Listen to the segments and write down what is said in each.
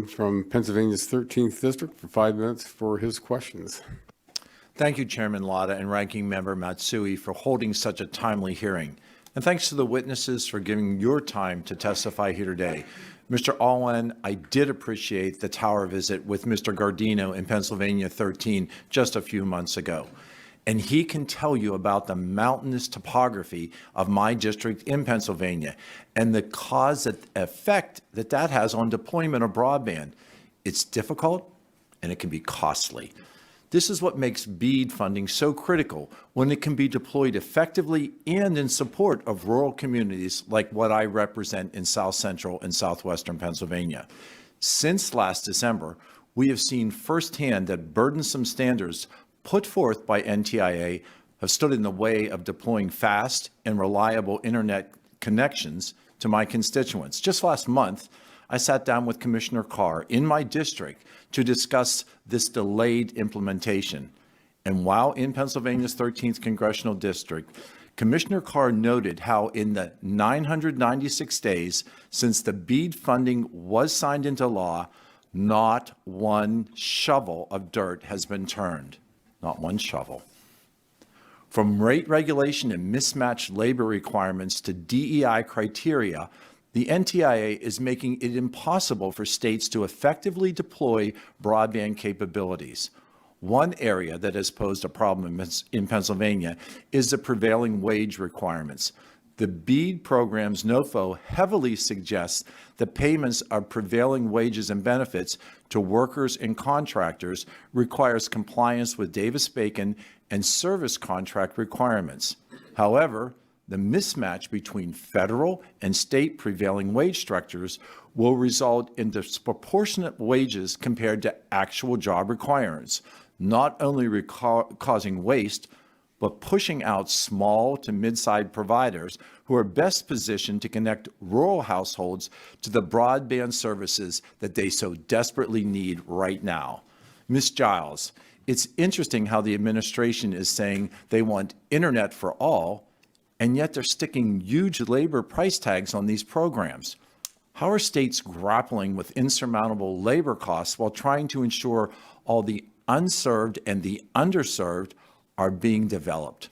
Bloom from Pennsylvania's 13th District for 5 minutes for his questions. Thank you, Chairman Lada and Ranking Member Matsui, for holding such a timely hearing. And thanks to the witnesses for giving your time to testify here today. Mr. Alwyn, I did appreciate the tower visit with Mr. Gardino in Pennsylvania 13 just a few months ago. And he can tell you about the mountainous topography of my district in Pennsylvania and the cause and effect that that has on deployment of broadband. It's difficult and it can be costly. This is what makes BEAD funding so critical when it can be deployed effectively and in support of rural communities like what I represent in South Central and Southwestern Pennsylvania. Since last December, we have seen firsthand that burdensome standards put forth by NTIA have stood in the way of deploying fast and reliable internet connections to my constituents. Just last month, I sat down with Commissioner Carr in my district to discuss this delayed implementation. And while in Pennsylvania's 13th Congressional District, Commissioner Carr noted how in the 996 days since the BEAD funding was signed into law, not one shovel of dirt has been turned. Not one shovel. From rate regulation and mismatched labor requirements to DEI criteria, the NTIA is making it impossible for states to effectively deploy broadband capabilities. One area that has posed a problem in Pennsylvania is the prevailing wage requirements. The BEAD program's NOFO heavily suggests that payments of prevailing wages and benefits to workers and contractors requires compliance with Davis-Bacon and service contract requirements. However, the mismatch between federal and state prevailing wage structures will result in disproportionate wages compared to actual job requirements, not only causing waste, but pushing out small to mid-sized providers who are best positioned to connect rural households to the broadband services that they so desperately need right now. Ms. Giles, it's interesting how the administration is saying they want internet for all, and yet they're sticking huge labor price tags on these programs. How are states grappling with insurmountable labor costs while trying to ensure all the unserved and the underserved are being developed?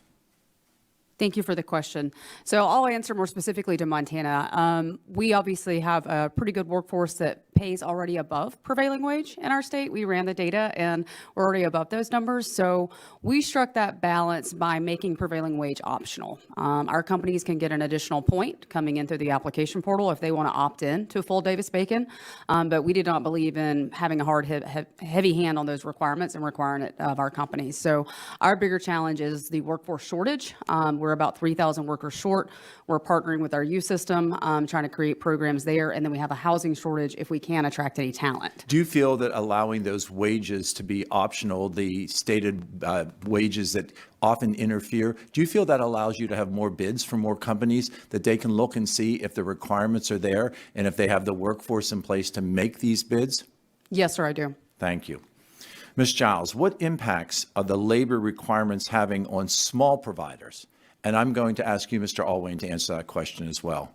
Thank you for the question. So I'll answer more specifically to Montana. We obviously have a pretty good workforce that pays already above prevailing wage in our state. We ran the data and we're already above those numbers. So we struck that balance by making prevailing wage optional. Our companies can get an additional point coming in through the application portal if they want to opt in to full Davis-Bacon. But we did not believe in having a hard, heavy hand on those requirements and requiring it of our companies. So our bigger challenge is the workforce shortage. We're about 3,000 workers short. We're partnering with our youth system, trying to create programs there. And then we have a housing shortage if we can't attract any talent. Do you feel that allowing those wages to be optional, the stated wages that often interfere, do you feel that allows you to have more bids from more companies, that they can look and see if the requirements are there and if they have the workforce in place to make these bids? Yes, sir, I do. Thank you. Ms. Giles, what impacts are the labor requirements having on small providers? And I'm going to ask you, Mr. Alwyn, to answer that question as well.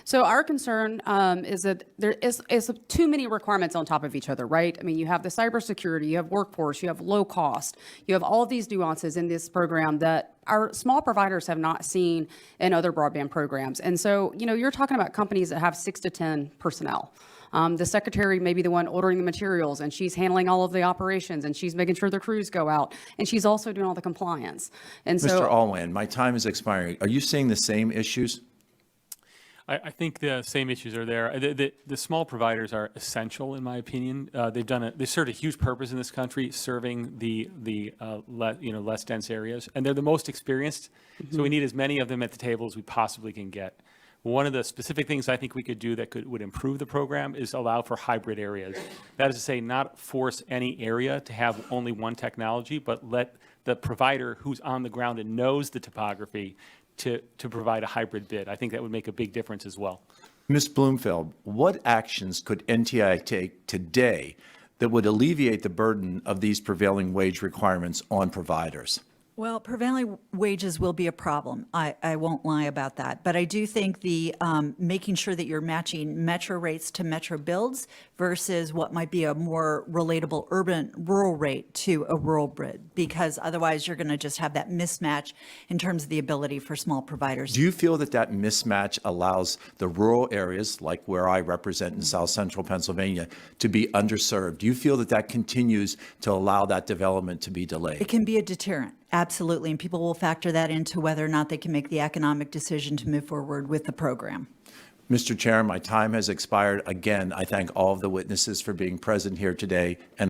So our concern is that there is too many requirements on top of each other, right? I mean, you have the cybersecurity, you have workforce, you have low cost, you have all of these nuances in this program that our small providers have not seen in other broadband programs. And so, you know, you're talking about companies that have 6 to 10 personnel. The secretary may be the one ordering the materials, and she's handling all of the operations, and she's making sure the crews go out, and she's also doing all the compliance. And so, Mr. Alwyn, my time is expiring. Are you seeing the same issues? I think the same issues are there. The small providers are essential, in my opinion. They've served a huge purpose in this country, serving the less dense areas, and they're the most experienced. Mm-hmm. So we need as many of them at the table as we possibly can get. One of the specific things I think we could do that would improve the program is allow for hybrid areas. That is to say, not force any area to have only one technology, but let the provider who's on the ground and knows the topography to provide a hybrid bid. I think that would make a big difference as well. Ms. Bloomfield, what actions could NTI take today that would alleviate the burden of these prevailing wage requirements on providers? Well, prevailing wages will be a problem. I won't lie about that. But I do think the making sure that you're matching metro rates to metro builds versus what might be a more relatable urban rural rate to a rural bid, because otherwise you're going to just have that mismatch in terms of the ability for small providers. Do you feel that that mismatch allows the rural areas, like where I represent in South Central Pennsylvania, to be underserved? Do you feel that that continues to allow that development to be delayed? It can be a deterrent, absolutely, and people will factor that into whether or not they can make the economic decision to move forward with the program. Mr. Chair, my time has expired. Again, I thank all of the witnesses for being present here today and